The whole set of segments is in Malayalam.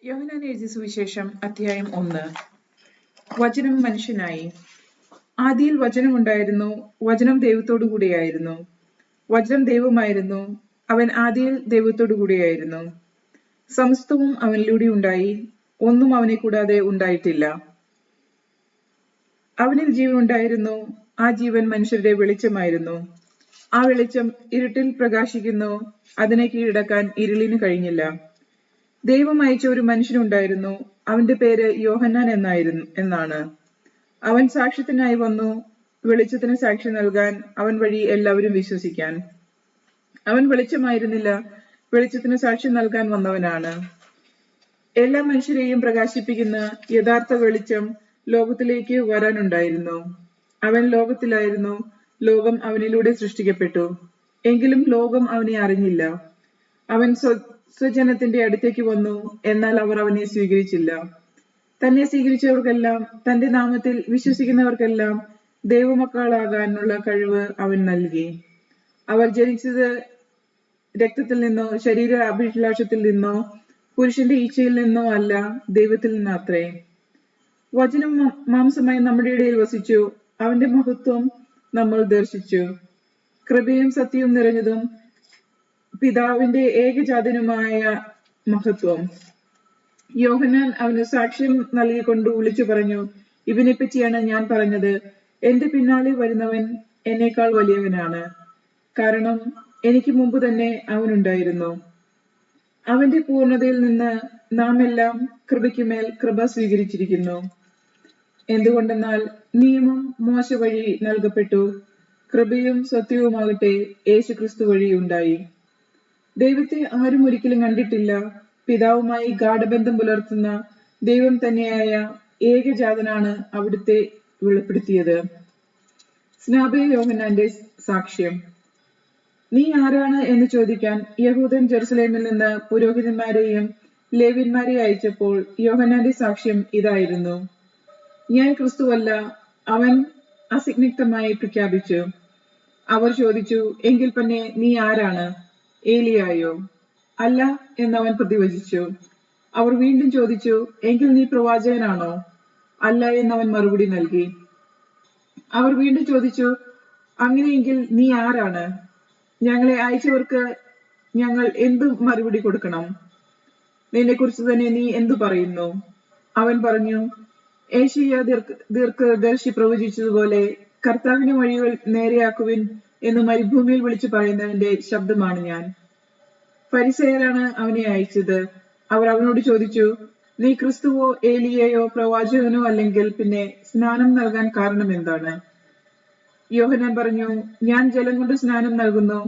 യോഹന്നാൻ എഴുതിയ സുവിശേഷം അധ്യായം 1. വചനം മനുഷ്യനായി. ആദിയിൽ വചനമുണ്ടായിരുന്നു, വചനം ദൈവത്തോടു കൂടിയായിരുന്നു, വചനം ദൈവമായിരുന്നു, അവൻ ആദിയിൽ ദൈവത്തോടു കൂടിയായിരുന്നു. സമസ്തവും അവനിലൂടെ ഉണ്ടായി, ഒന്നും അവനെ കൂടാതെ ഉണ്ടായിട്ടില്ല. അവനിൽ ജീവൻ ഉണ്ടായിരുന്നു, ആ ജീവൻ മനുഷ്യരുടെ വെളിച്ചമായിരുന്നു. ആ വെളിച്ചം ഇരുട്ടിൽ പ്രകാശിക്കുന്നു, അതിനെ കീഴടക്കാൻ ഇരുളിന് കഴിഞ്ഞില്ല. ദൈവം അയച്ച ഒരു മനുഷ്യനുണ്ടായിരുന്നു, അവന്റെ പേര് യോഹന്നാൻ എന്നാണ്. അവൻ സാക്ഷ്യത്തിനായി വന്നു, വെളിച്ചത്തിന് സാക്ഷി നൽകാൻ, അവൻ വഴി എല്ലാവരും വിശ്വസിക്കാൻ. അവൻ വെളിച്ചമായിരുന്നില്ല, വെളിച്ചത്തിന് സാക്ഷി നൽകാൻ വന്നവനാണ്. എല്ലാ മനുഷ്യരെയും പ്രകാശിപ്പിക്കുന്ന യഥാർത്ഥ വെളിച്ചം ലോകത്തിലേക്ക് വരാനുണ്ടായിരുന്നു. അവൻ ലോകത്തിലായിരുന്നു, ലോകം അവനിലൂടെ സൃഷ്ടിക്കപ്പെട്ടു, എങ്കിലും ലോകം അവനെ അറിഞ്ഞില്ല. അവൻ സ്വജനത്തിന്റെ അടുത്തേക്ക് വന്നു, എന്നാൽ അവർ അവനെ സ്വീകരിച്ചില്ല. തന്നെ സ്വീകരിച്ചവർക്കെല്ലാം, തന്റെ നാമത്തിൽ വിശ്വസിക്കുന്നവർക്കെല്ലാം ദൈവമക്കളാകാനുള്ള കഴിവ് അവൻ നൽകി. അവർ ജനിച്ചത് രക്തത്തിൽ നിന്നോ ശരീര അഭിലാഷത്തിൽ നിന്നോ പുരുഷന്റെ ഇച്ഛയിൽ നിന്നോ അല്ല, ദൈവത്തിൽ നിന്നത്രേ. വചനം മാംസമായി നമ്മുടെ ഇടയിൽ വസിച്ചു, അവന്റെ മഹത്വം നമ്മൾ ദർശിച്ചു. കൃപയും സത്യവും നിറഞ്ഞതും പിതാവിന്റെ ഏകജാതനുമായ മഹത്വം. യോഹന്നാൻ അവന് സാക്ഷ്യം നൽകിക്കൊണ്ട് വിളിച്ചു പറഞ്ഞു, ഇവനെപ്പറ്റിയാണ് ഞാൻ പറഞ്ഞത്, എന്റെ പിന്നാലെ വരുന്നവൻ എന്നേക്കാൾ വലിയവനാണ്, കാരണം എനിക്ക് മുമ്പ് തന്നെ അവനുണ്ടായിരുന്നു. അവന്റെ പൂർണ്ണതയിൽ നിന്ന് നാം എല്ലാം കൃപയ്ക്കുമേൽ കൃപ സ്വീകരിച്ചിരിക്കുന്നു. എന്തുകൊണ്ടെന്നാൽ നിയമം മോശ വഴി നൽകപ്പെട്ടു, കൃപയും സത്യവുമാകട്ടെ യേശുക്രിസ്തു വഴി ഉണ്ടായി. ദൈവത്തെ ആരും ഒരിക്കലും കണ്ടിട്ടില്ല. പിതാവുമായി ഗാഢബന്ധം പുലർത്തുന്ന ദൈവം തന്നെയായ ഏകജാതനാണ് അവിടുത്തെ വെളിപ്പെടുത്തിയത്. സ്നാപക യോഹന്നാന്റെ സാക്ഷ്യം. നീ ആരാണ് എന്ന് ചോദിക്കാൻ യഹൂദൻ ജെറുസലേമിൽ നിന്ന് പുരോഹിതന്മാരെയും ലേവ്യന്മാരെയും അയച്ചപ്പോൾ യോഹന്നാന്റെ സാക്ഷ്യം ഇതായിരുന്നു: ഞാൻ ക്രിസ്തുവല്ല, അവൻ അസന്നിഗ്ധമായി പ്രഖ്യാപിച്ചു. അവർ ചോദിച്ചു, എങ്കിൽ പിന്നെ നീ ആരാണ്? ഏലിയായോ? അല്ല എന്നവൻ പ്രതിവചിച്ചു. അവർ വീണ്ടും ചോദിച്ചു, എങ്കിൽ നീ പ്രവാചകനാണോ? അല്ല എന്നവൻ മറുപടി നൽകി. അവർ വീണ്ടും ചോദിച്ചു, അങ്ങനെയെങ്കിൽ നീ ആരാണ്? ഞങ്ങളെ അയച്ചവർക്ക് ഞങ്ങൾ എന്തു മറുപടി കൊടുക്കണം? നിന്നെ കുറിച്ച് തന്നെ നീ എന്തു പറയുന്നു? അവൻ പറഞ്ഞു, ഏശയ്യാ ദീർഘദർശി പ്രവചിച്ചതുപോലെ, കർത്താവിന്റെ വഴികൾ നേരെയാക്കുവിൻ എന്ന് മരുഭൂമിയിൽ വിളിച്ചു പറയുന്നവന്റെ ശബ്ദമാണ് ഞാൻ. ഫരിസേയരാണ് അവനെ അയച്ചത്. അവർ അവനോട് ചോദിച്ചു, നീ ക്രിസ്തുവോ ഏലിയയോ പ്രവാചകനോ അല്ലെങ്കിൽ പിന്നെ സ്നാനം നൽകാൻ കാരണം എന്താണ്? യോഹന്നാൻ പറഞ്ഞു, ഞാൻ ജലം കൊണ്ട് സ്നാനം നൽകുന്നു,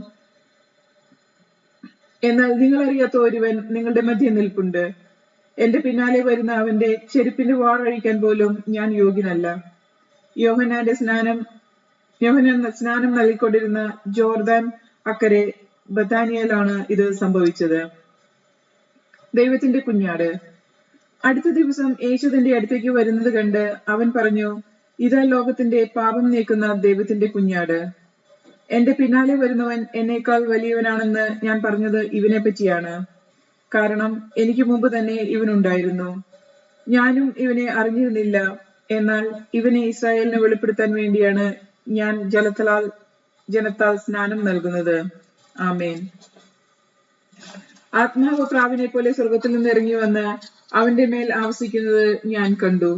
എന്നാൽ നിങ്ങൾ അറിയാത്ത ഒരുവൻ നിങ്ങളുടെ മധ്യേ നിൽപ്പുണ്ട്. എന്റെ പിന്നാലെ വരുന്ന അവന്റെ ചെരുപ്പിന്റെ വാറഴിക്കാൻ പോലും ഞാൻ യോഗ്യനല്ല. യോഹന്നാൻ സ്നാനം നൽകിക്കൊണ്ടിരുന്ന ജോർദാൻ അക്കരെ ബഥാനിയയിലാണ് ഇത് സംഭവിച്ചത്. ദൈവത്തിന്റെ കുഞ്ഞാട്. അടുത്ത ദിവസം യേശു തന്റെ അടുത്തേക്ക് വരുന്നത് കണ്ട് അവൻ പറഞ്ഞു, ഇതാ ലോകത്തിന്റെ പാപം നീക്കുന്ന ദൈവത്തിന്റെ കുഞ്ഞാട്. എന്റെ പിന്നാലെ വരുന്നവൻ എന്നേക്കാൾ വലിയവനാണെന്ന് ഞാൻ പറഞ്ഞത് ഇവനെ പറ്റിയാണ്. കാരണം എനിക്ക് മുമ്പ് തന്നെ ഇവനുണ്ടായിരുന്നു. ഞാനും ഇവനെ അറിഞ്ഞിരുന്നില്ല, എന്നാൽ ഇവനെ ഇസ്രായേലിന് വെളിപ്പെടുത്താൻ വേണ്ടിയാണ് ഞാൻ ജനത്താൽ സ്നാനം നൽകുന്നത്. ആമേൻ. ആത്മാവ് പ്രാവിനെ പോലെ സ്വർഗത്തിൽ നിന്ന് ഇറങ്ങി വന്ന് അവന്റെ മേൽ ആവസിക്കുന്നത് ഞാൻ കണ്ടു.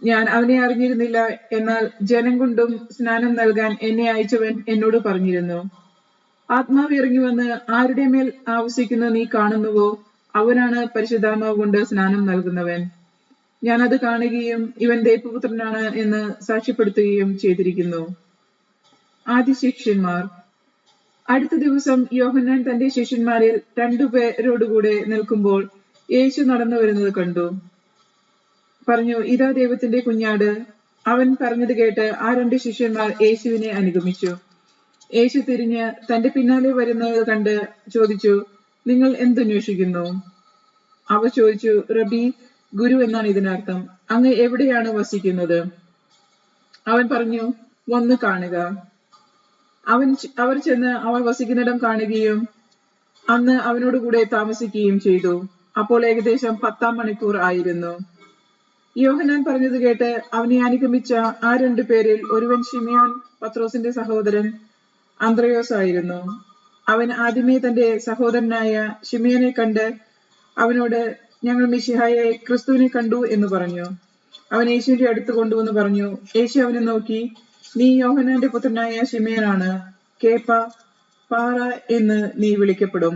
ഞാൻ അവനെ അറിഞ്ഞിരുന്നില്ല, എന്നാൽ ജനം കൊണ്ടും സ്നാനം നൽകാൻ എന്നെ അയച്ചവൻ എന്നോട് പറഞ്ഞിരുന്നു, ആത്മാവ് ഇറങ്ങി വന്ന് ആരുടെ മേൽ ആവസിക്കുന്നത് നീ കാണുന്നുവോ, അവനാണ് പരിശുദ്ധാത്മാവ് കൊണ്ട് സ്നാനം നൽകുന്നവൻ. ഞാൻ അത് കാണുകയും ഇവൻ ദൈവപുത്രനാണ് എന്ന് സാക്ഷ്യപ്പെടുത്തുകയും ചെയ്തിരിക്കുന്നു. ആദ്യ ശിഷ്യന്മാർ. അടുത്ത ദിവസം യോഹന്നാൻ തന്റെ ശിഷ്യന്മാരിൽ 2 പേരോടുകൂടെ നിൽക്കുമ്പോൾ യേശു നടന്നു വരുന്നത് കണ്ടു. പറഞ്ഞു, ഇതാ ദൈവത്തിന്റെ കുഞ്ഞാട്. അവൻ പറഞ്ഞത് കേട്ട് ആ 2 ശിഷ്യന്മാർ യേശുവിനെ അനുഗമിച്ചു. യേശു തിരിഞ്ഞ് തന്റെ പിന്നാലെ വരുന്നത് കണ്ട് ചോദിച്ചു, നിങ്ങൾ എന്തന്വേഷിക്കുന്നു? അവർ ചോദിച്ചു, റബി, ഗുരു എന്നാണ് ഇതിനർത്ഥം, അങ്ങ് എവിടെയാണ് വസിക്കുന്നത്? അവൻ പറഞ്ഞു, വന്ന് കാണുക. അവർ ചെന്ന് അവൻ വസിക്കുന്നിടം കാണുകയും അന്ന് അവനോടുകൂടെ താമസിക്കുകയും ചെയ്തു. അപ്പോൾ ഏകദേശം 10-ാം മണിക്കൂർ ആയിരുന്നു. യോഹന്നാൻ പറഞ്ഞത് കേട്ട് അവനെ അനുഗമിച്ച ആ 2 പേരിൽ ഒരുവൻ ശിമിയോൻ പത്രോസിന്റെ സഹോദരൻ അന്ത്രയോസ് ആയിരുന്നു. അവൻ ആദ്യമേ തന്റെ സഹോദരനായ ശിമിയോനെ കണ്ട് അവനോട്, ഞങ്ങൾ മിശിഹായെ ക്രിസ്തുവിനെ കണ്ടു എന്ന് പറഞ്ഞു. അവൻ യേശുവിന്റെ അടുത്ത് കൊണ്ടുവന്ന് പറഞ്ഞു. യേശു അവനെ നോക്കി, നീ യോഹന്നാന്റെ പുത്രനായ ശിമിയോനാണ്. കേപ്പ, പാറ എന്ന് നീ വിളിക്കപ്പെടും.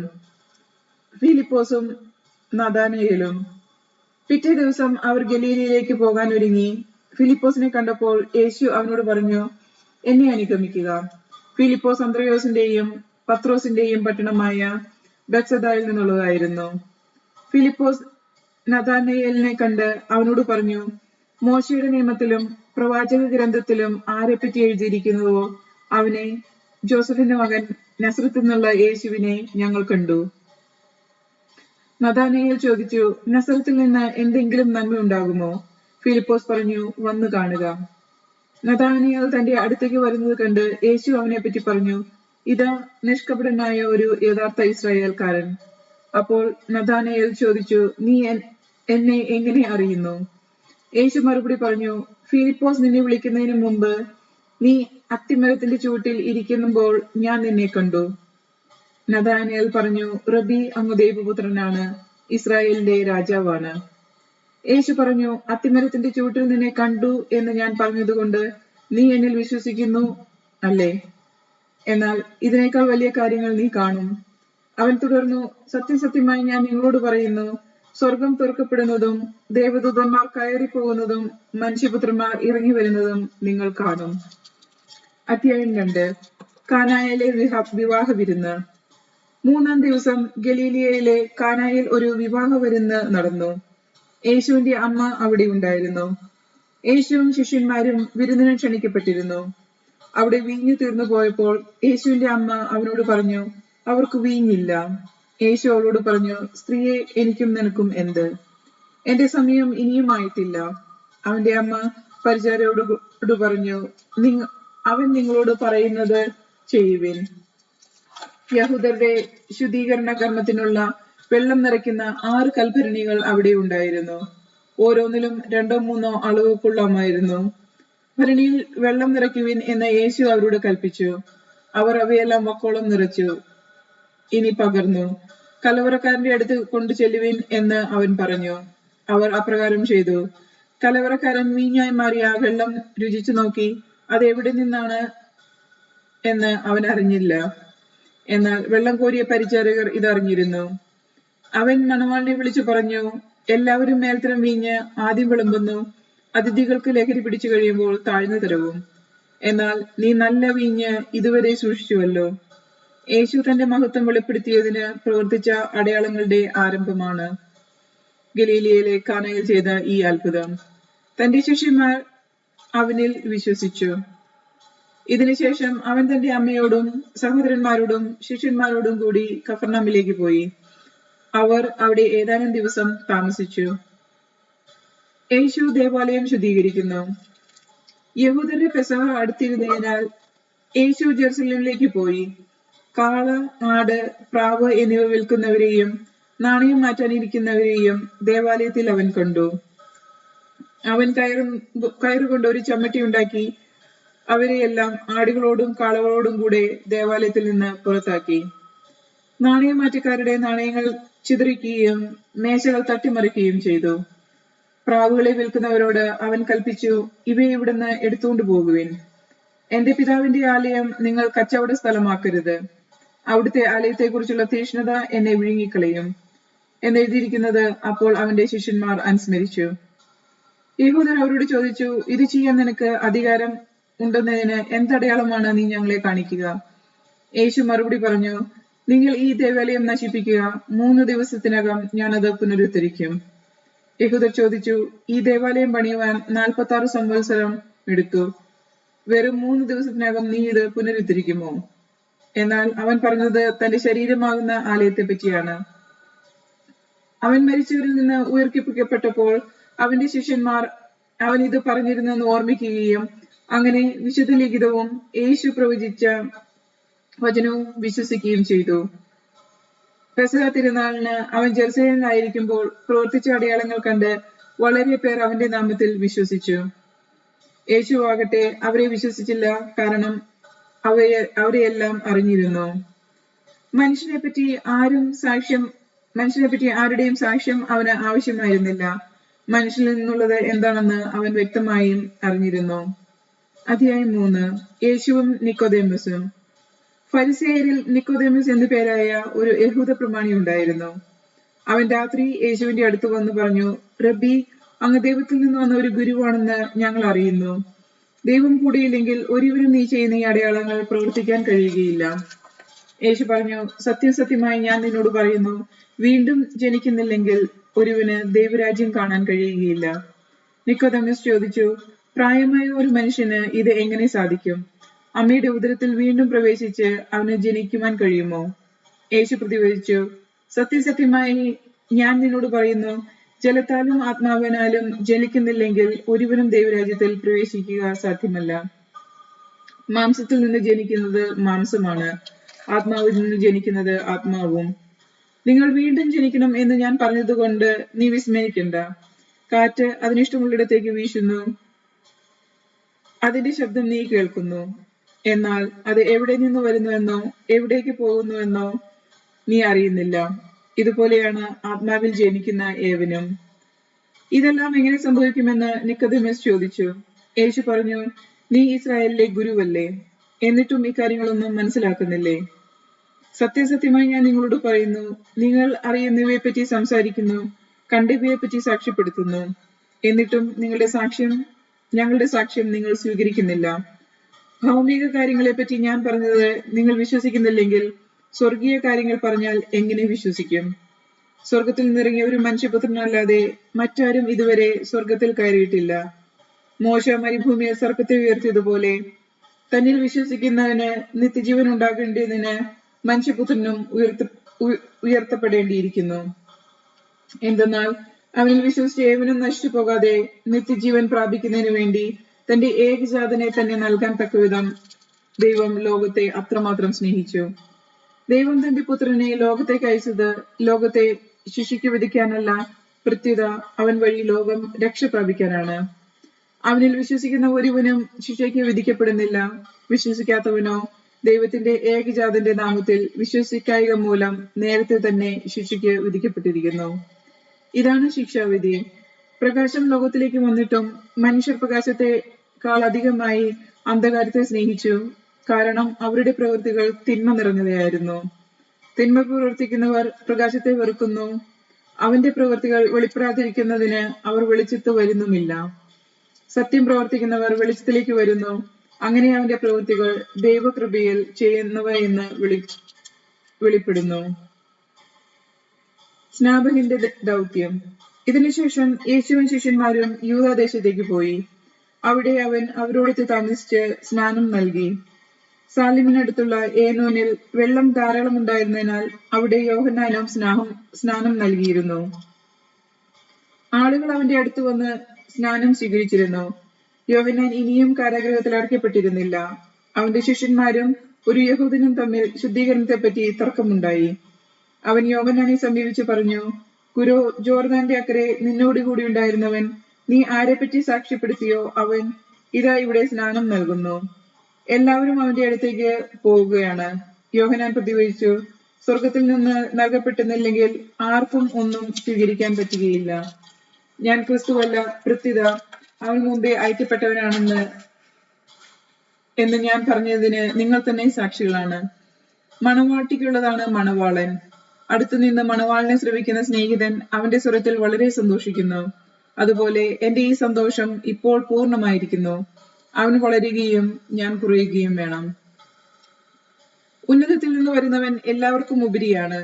ഫിലിപ്പോസും നഥാനയേലും. പിറ്റേ ദിവസം അവർ ഗലീലയിലേക്ക് പോകാൻ ഒരുങ്ങി. ഫിലിപ്പോസിനെ കണ്ടപ്പോൾ യേശു അവനോട് പറഞ്ഞു, എന്നെ അനുഗമിക്കുക. ഫിലിപ്പോസ് അന്ത്രയോസിന്റെയും പത്രോസിന്റെയും പട്ടണമായ ബെത്സദായിൽ നിന്നുള്ളതായിരുന്നു. ഫിലിപ്പോസ് നഥാനയേലിനെ കണ്ട് അവനോട് പറഞ്ഞു, മോശയുടെ നിയമത്തിലും പ്രവാചക ഗ്രന്ഥത്തിലും ആരെപ്പറ്റി എഴുതിയിരിക്കുന്നുവോ അവനെ, ജോസഫിന്റെ മകൻ നസറത്തിൽ നിന്നുള്ള യേശുവിനെ ഞങ്ങൾ കണ്ടു. നഥാനയേൽ ചോദിച്ചു, നസറത്തിൽ നിന്ന് എന്തെങ്കിലും നന്മ ഉണ്ടാകുമോ? ഫിലിപ്പോസ് പറഞ്ഞു, വന്നു കാണുക. നഥാനയേൽ തന്റെ അടുത്തേക്ക് വരുന്നത് കണ്ട് യേശു അവനെ പറ്റി പറഞ്ഞു, ഇതാ നിഷ്കപടനായ ഒരു യഥാർത്ഥ ഇസ്രായേൽക്കാരൻ. അപ്പോൾ നഥാനയേൽ ചോദിച്ചു, നീ എന്നെ എങ്ങനെ അറിയുന്നു? യേശു മറുപടി പറഞ്ഞു, ഫിലിപ്പോസ് നിന്നെ വിളിക്കുന്നതിന് മുമ്പ് നീ അത്തിമരത്തിന്റെ ചുവട്ടിൽ ഇരിക്കുമ്പോൾ ഞാൻ നിന്നെ കണ്ടു. നഥാനയേൽ പറഞ്ഞു, റബ്ബി, അങ്ങ് ദൈവപുത്രനാണ്, ഇസ്രായേലിന്റെ രാജാവാണ്. യേശു പറഞ്ഞു, അത്തിമരത്തിന്റെ ചുവട്ടിൽ നിന്നെ കണ്ടു എന്ന് ഞാൻ പറഞ്ഞതുകൊണ്ട് നീ എന്നിൽ വിശ്വസിക്കുന്നു അല്ലേ? എന്നാൽ ഇതിനേക്കാൾ വലിയ കാര്യങ്ങൾ നീ കാണും. അവൻ തുടർന്നു, സത്യസത്യമായി ഞാൻ നിങ്ങളോട് പറയുന്നു, സ്വർഗം തുറക്കപ്പെടുന്നതും ദേവദൂതന്മാർ കയറിപ്പോകുന്നതും മനുഷ്യപുത്രന്മാർ ഇറങ്ങി വരുന്നതും നിങ്ങൾ കാണും. അധ്യായം 2. കാനായിലെ വിവാഹ വിരുന്ന്. 3-ാം ദിവസം ഗലീലിയയിലെ കാനായിൽ ഒരു വിവാഹ വിരുന്ന് നടന്നു. യേശുവിന്റെ അമ്മ അവിടെ ഉണ്ടായിരുന്നു. യേശുവും ശിഷ്യന്മാരും വിരുന്നിന് ക്ഷണിക്കപ്പെട്ടിരുന്നു. അവിടെ വീഞ്ഞു തീർന്നു പോയപ്പോൾ യേശുവിന്റെ അമ്മ അവനോട് പറഞ്ഞു, അവർക്ക് വീഞ്ഞില്ല. യേശു അവളോട് പറഞ്ഞു, സ്ത്രീയെ, എനിക്കും നിനക്കും എന്ത്? എന്റെ സമയം ഇനിയും ആയിട്ടില്ല. അവന്റെ അമ്മ പരിചാരകരോട് പറഞ്ഞു, അവൻ നിങ്ങളോട് പറയുന്നത് ചെയ്യുവിൻ. യഹൂദരുടെ ശുദ്ധീകരണ കർമ്മത്തിനുള്ള വെള്ളം നിറയ്ക്കുന്ന 6 കൽഭരണികൾ അവിടെ ഉണ്ടായിരുന്നു. ഓരോന്നിലും 2-3 അളവ് കൊള്ളാമായിരുന്നു. ഭരണിയിൽ വെള്ളം നിറയ്ക്കുവിൻ എന്ന് യേശു അവരോട് കൽപ്പിച്ചു. അവർ അവയെല്ലാം വക്കോളം നിറച്ചു. ഇനി പകർന്നു. കലവറക്കാരന്റെ അടുത്ത് കൊണ്ടു ചെല്ലുവിൻ എന്ന് അവൻ പറഞ്ഞു. അവർ അപ്രകാരം ചെയ്തു. കലവറക്കാരൻ വീഞ്ഞായി മാറിയ വെള്ളം രുചിച്ചു നോക്കി. അത് എവിടെ നിന്നാണ് എന്ന് അവൻ അറിഞ്ഞില്ല. എന്നാൽ വെള്ളം കോരിയ പരിചാരകർ ഇതറിഞ്ഞിരുന്നു. അവൻ മണവാളിനെ വിളിച്ചു പറഞ്ഞു, എല്ലാവരും മേൽത്തരം വീഞ്ഞ് ആദ്യം വിളമ്പുന്നു, അതിഥികൾക്ക് ലഹരി പിടിച്ചു കഴിയുമ്പോൾ താഴ്ന്നു തരവും. എന്നാൽ നീ നല്ല വീഞ്ഞ് ഇതുവരെ സൂക്ഷിച്ചുവല്ലോ. യേശു തന്റെ മഹത്വം വെളിപ്പെടുത്തിയതിന് പ്രവർത്തിച്ച അടയാളങ്ങളുടെ ആരംഭമാണ് ഗലീലയിലെ കാനയിൽ ചെയ്ത ഈ അത്ഭുതം. തന്റെ ശിഷ്യന്മാർ അവനിൽ വിശ്വസിച്ചു. ഇതിനുശേഷം അവൻ തന്റെ അമ്മയോടും സഹോദരന്മാരോടും ശിഷ്യന്മാരോടും കൂടി കഫർനഹൂമിലേക്ക് പോയി. അവർ അവിടെ ഏതാനും ദിവസം താമസിച്ചു. യേശു ദേവാലയം ശുദ്ധീകരിക്കുന്നു. യഹൂദരുടെ പെസഹ അടുത്തിരുന്നതിനാൽ യേശു ജെറുസലേമിലേക്ക് പോയി. കാള, ആട്, പ്രാവ് എന്നിവ വിൽക്കുന്നവരെയും നാണയം മാറ്റാനിരിക്കുന്നവരെയും ദേവാലയത്തിൽ അവൻ കണ്ടു. അവൻ കയറുകൊണ്ട് ഒരു ചമ്മട്ടി ഉണ്ടാക്കി അവരെയെല്ലാം ആടുകളോടും കാളകളോടും കൂടെ ദേവാലയത്തിൽ നിന്ന് പുറത്താക്കി. നാണയമാറ്റക്കാരുടെ നാണയങ്ങൾ ചിതറിക്കുകയും മേശകൾ തട്ടിമറിക്കുകയും ചെയ്തു. പ്രാവുകളെ വിൽക്കുന്നവരോട് അവൻ കൽപ്പിച്ചു, ഇവയെ ഇവിടുന്ന് എടുത്തുകൊണ്ട് പോകുവിൻ. എന്റെ പിതാവിന്റെ ആലയം നിങ്ങൾ കച്ചവട സ്ഥലമാക്കരുത്. അവിടുത്തെ ആലയത്തെക്കുറിച്ചുള്ള തീക്ഷ്ണത എന്നെ വിഴുങ്ങിക്കളയും എന്നെഴുതിയിരിക്കുന്നത് അപ്പോൾ അവന്റെ ശിഷ്യന്മാർ അനുസ്മരിച്ചു. യഹൂദർ അവരോട് ചോദിച്ചു, ഇത് ചെയ്യാൻ നിനക്ക് അധികാരം ഉണ്ടെന്നതിന് എന്തടയാളമാണ് നീ ഞങ്ങളെ കാണിക്കുക? യേശു മറുപടി പറഞ്ഞു, നിങ്ങൾ ഈ ദേവാലയം നശിപ്പിക്കുക, 3 ദിവസത്തിനകം ഞാനത് പുനരുദ്ധരിക്കും. യഹൂദർ ചോദിച്ചു, ഈ ദേവാലയം പണിയുവാൻ 46 സംവത്സരം എടുത്തു. വെറും 3 ദിവസത്തിനകം നീ ഇത് പുനരുദ്ധരിക്കുമോ? എന്നാൽ അവൻ പറഞ്ഞത് തന്റെ ശരീരമാകുന്ന ആലയത്തെ പറ്റിയാണ്. അവൻ മരിച്ചവരിൽ നിന്ന് ഉയർപ്പിക്കപ്പെട്ടപ്പോൾ അവന്റെ ശിഷ്യന്മാർ അവൻ ഇത് പറഞ്ഞിരുന്നെന്ന് ഓർമ്മിക്കുകയും അങ്ങനെ വിശുദ്ധ ലിഖിതവും യേശു പ്രവചിച്ച വചനവും വിശ്വസിക്കുകയും ചെയ്തു. പെസഹ തിരുനാളിന് അവൻ ജെറുസലേമിലായിരിക്കുമ്പോൾ പ്രവർത്തിച്ച അടയാളങ്ങൾ കണ്ട് വളരെ പേർ അവന്റെ നാമത്തിൽ വിശ്വസിച്ചു. യേശുവാകട്ടെ അവരെ വിശ്വസിച്ചില്ല, കാരണം അവരെയെല്ലാം അറിഞ്ഞിരുന്നു. മനുഷ്യനെപ്പറ്റി ആരുടെയും സാക്ഷ്യം അവന് ആവശ്യമായിരുന്നില്ല. മനുഷ്യനിൽ നിന്നുള്ളത് എന്താണെന്ന് അവൻ വ്യക്തമായും അറിഞ്ഞിരുന്നു. അധ്യായം 3. യേശുവും നിക്കോദേമസും. ഫരിസേയരിൽ നിക്കോദേമസ് എന്നു പേരായ ഒരു യഹൂദ പ്രമാണി ഉണ്ടായിരുന്നു. അവൻ രാത്രി യേശുവിന്റെ അടുത്ത് വന്ന് പറഞ്ഞു, റബ്ബി, അങ്ങ് ദൈവത്തിൽ നിന്ന് വന്ന ഒരു ഗുരുവാണെന്ന് ഞങ്ങൾ അറിയുന്നു. ദൈവം കൂടിയില്ലെങ്കിൽ ഒരുവരും നീ ചെയ്യുന്ന ഈ അടയാളങ്ങൾ പ്രവർത്തിക്കാൻ കഴിയുകയില്ല. യേശു പറഞ്ഞു, സത്യം സത്യമായി ഞാൻ നിന്നോട് പറയുന്നു, വീണ്ടും ജനിക്കുന്നില്ലെങ്കിൽ ഒരുവന് ദൈവരാജ്യം കാണാൻ കഴിയുകയില്ല. നിക്കോദേമസ് ചോദിച്ചു, പ്രായമായ ഒരു മനുഷ്യന് ഇത് എങ്ങനെ സാധിക്കും? അമ്മയുടെ ഉദരത്തിൽ വീണ്ടും പ്രവേശിച്ച് അവന് ജനിക്കുവാൻ കഴിയുമോ? യേശു പ്രതിവചിച്ചു, സത്യസത്യമായി ഞാൻ നിന്നോട് പറയുന്നു, ജലത്താലും ആത്മാവിനാലും ജനിക്കുന്നില്ലെങ്കിൽ ഒരുവനും ദൈവരാജ്യത്തിൽ പ്രവേശിക്കുക സാധ്യമല്ല. മാംസത്തിൽ നിന്ന് ജനിക്കുന്നത് മാംസമാണ്, ആത്മാവിൽ നിന്ന് ജനിക്കുന്നത് ആത്മാവും. നിങ്ങൾ വീണ്ടും ജനിക്കണം എന്ന് ഞാൻ പറഞ്ഞതുകൊണ്ട് നീ വിസ്മയിക്കണ്ട. കാറ്റ് അതിനിഷ്ടമുള്ളിടത്തേക്ക് വീശുന്നു, അതിന്റെ ശബ്ദം നീ കേൾക്കുന്നു, എന്നാൽ അത് എവിടെ നിന്ന് വരുന്നുവെന്നോ എവിടേക്ക് പോകുന്നുവെന്നോ നീ അറിയുന്നില്ല. ഇതുപോലെയാണ് ആത്മാവിൽ ജനിക്കുന്ന ഏവനും. ഇതെല്ലാം എങ്ങനെ സംഭവിക്കുമെന്ന് നിക്കോദേമസ് ചോദിച്ചു. യേശു പറഞ്ഞു, നീ ഇസ്രായേലിലെ ഗുരുവല്ലേ, എന്നിട്ടും ഇക്കാര്യങ്ങളൊന്നും മനസ്സിലാക്കുന്നില്ലേ? സത്യസത്യമായി ഞാൻ നിങ്ങളോട് പറയുന്നു, നിങ്ങൾ അറിയുന്നവയെ പറ്റി സംസാരിക്കുന്നു, കണ്ടവയെ പറ്റി സാക്ഷ്യപ്പെടുത്തുന്നു, എന്നിട്ടും ഞങ്ങളുടെ സാക്ഷ്യം നിങ്ങൾ സ്വീകരിക്കുന്നില്ല. ഭൗമിക കാര്യങ്ങളെ പറ്റി ഞാൻ പറഞ്ഞത് നിങ്ങൾ വിശ്വസിക്കുന്നില്ലെങ്കിൽ സ്വർഗീയ കാര്യങ്ങൾ പറഞ്ഞാൽ എങ്ങനെ വിശ്വസിക്കും? സ്വർഗത്തിൽ നിന്നിറങ്ങിയ ഒരു മനുഷ്യപുത്രനല്ലാതെ മറ്റാരും ഇതുവരെ സ്വർഗത്തിൽ കയറിയിട്ടില്ല. മോശ മരുഭൂമിയിൽ സർപ്പത്തെ ഉയർത്തിയതുപോലെ തന്നിൽ വിശ്വസിക്കുന്നവന് നിത്യജീവൻ ഉണ്ടാകേണ്ടതിന് മനുഷ്യപുത്രനും ഉയർത്തപ്പെടേണ്ടിയിരിക്കുന്നു. എന്തെന്നാൽ അവനിൽ വിശ്വസിച്ച ഏവനും നശിച്ചു പോകാതെ നിത്യജീവൻ പ്രാപിക്കുന്നതിന് വേണ്ടി തന്റെ ഏകജാതനെ തന്നെ നൽകാൻ തക്കവിധം ദൈവം ലോകത്തെ അത്രമാത്രം സ്നേഹിച്ചു. ദൈവം തന്റെ പുത്രനെ ലോകത്തേക്ക് അയച്ചത് ലോകത്തെ ശിക്ഷയ്ക്ക് വിധിക്കാനല്ല, പ്രത്യുത അവൻ വഴി ലോകം രക്ഷ പ്രാപിക്കാനാണ്. അവനിൽ വിശ്വസിക്കുന്ന ഒരുവനും ശിക്ഷയ്ക്ക് വിധിക്കപ്പെടുന്നില്ല. വിശ്വസിക്കാത്തവനോ ദൈവത്തിന്റെ ഏകജാതന്റെ നാമത്തിൽ വിശ്വസിക്കായിക മൂലം നേരത്തെ തന്നെ ശിക്ഷയ്ക്ക് വിധിക്കപ്പെട്ടിരിക്കുന്നു. ഇതാണ് ശിക്ഷാവിധി. പ്രകാശം ലോകത്തിലേക്ക് വന്നിട്ടും മനുഷ്യർ പ്രകാശത്തെക്കാൾ അധികമായി അന്ധകാരത്തെ സ്നേഹിച്ചു, കാരണം അവരുടെ പ്രവൃത്തികൾ തിന്മ നിറഞ്ഞവയായിരുന്നു. തിന്മ പ്രവർത്തിക്കുന്നവർ പ്രകാശത്തെ വെറുക്കുന്നു, അവന്റെ പ്രവൃത്തികൾ വെളിപ്പെടാതിരിക്കുന്നതിന് അവർ വെളിച്ചത്ത് വരുന്നുമില്ല. സത്യം പ്രവർത്തിക്കുന്നവർ വെളിച്ചത്തിലേക്ക് വരുന്നു, അങ്ങനെ അവന്റെ പ്രവൃത്തികൾ ദൈവകൃപയിൽ ചെയ്യുന്നവ എന്ന് വെളിപ്പെടുന്നു. സ്നാപകന്റെ ദൗത്യം. ഇതിനുശേഷം യേശുവും ശിഷ്യന്മാരും യൂദാദേശത്തേക്ക് പോയി. അവിടെ അവൻ അവരോടൊത്ത് താമസിച്ച് സ്നാനം നൽകി. സാലിമിനടുത്തുള്ള ഏനോനിൽ വെള്ളം ധാരാളം ഉണ്ടായിരുന്നതിനാൽ അവിടെ യോഹന്നാനും സ്നാനം നൽകിയിരുന്നു. ആളുകൾ അവന്റെ അടുത്ത് വന്ന് സ്നാനം സ്വീകരിച്ചിരുന്നു. യോഹന്നാൻ ഇനിയും കാരാഗൃഹത്തിൽ അടയ്ക്കപ്പെട്ടിരുന്നില്ല. അവന്റെ ശിഷ്യന്മാരും ഒരു യഹൂദനും തമ്മിൽ ശുദ്ധീകരണത്തെപ്പറ്റി തർക്കമുണ്ടായി. അവൻ യോഹന്നാനെ സമീപിച്ച് പറഞ്ഞു, ഗുരു, ജോർദാന്റെ അക്കരെ നിന്നോടുകൂടി ഉണ്ടായിരുന്നവൻ നീ ആരെപ്പറ്റി സാക്ഷ്യപ്പെടുത്തിയോ അവൻ ഇതാ ഇവിടെ സ്നാനം നൽകുന്നു. എല്ലാവരും അവന്റെ അടുത്തേക്ക് പോവുകയാണ്. യോഹന്നാൻ പ്രതിവചിച്ചു, സ്വർഗത്തിൽ നിന്ന് നൽകപ്പെട്ടുന്നില്ലെങ്കിൽ ആർക്കും ഒന്നും സ്വീകരിക്കാൻ പറ്റുകയില്ല. ഞാൻ ക്രിസ്തുവല്ല, പ്രത്യുത അവൻ മുമ്പേ എന്ന് ഞാൻ പറഞ്ഞതിന് നിങ്ങൾ തന്നെ സാക്ഷികളാണ്. മണവാട്ടിക്കുള്ളതാണ് മണവാളൻ. അടുത്തുനിന്ന് മണവാളിനെ ശ്രവിക്കുന്ന സ്നേഹിതൻ അവന്റെ സ്വരത്തിൽ വളരെ സന്തോഷിക്കുന്നു. അതുപോലെ എന്റെ ഈ സന്തോഷം ഇപ്പോൾ പൂർണ്ണമായിരിക്കുന്നു. അവൻ വളരുകയും ഞാൻ കുറയുകയും വേണം. ഉന്നതത്തിൽ നിന്ന് വരുന്നവൻ എല്ലാവർക്കും ഉപരിയാണ്,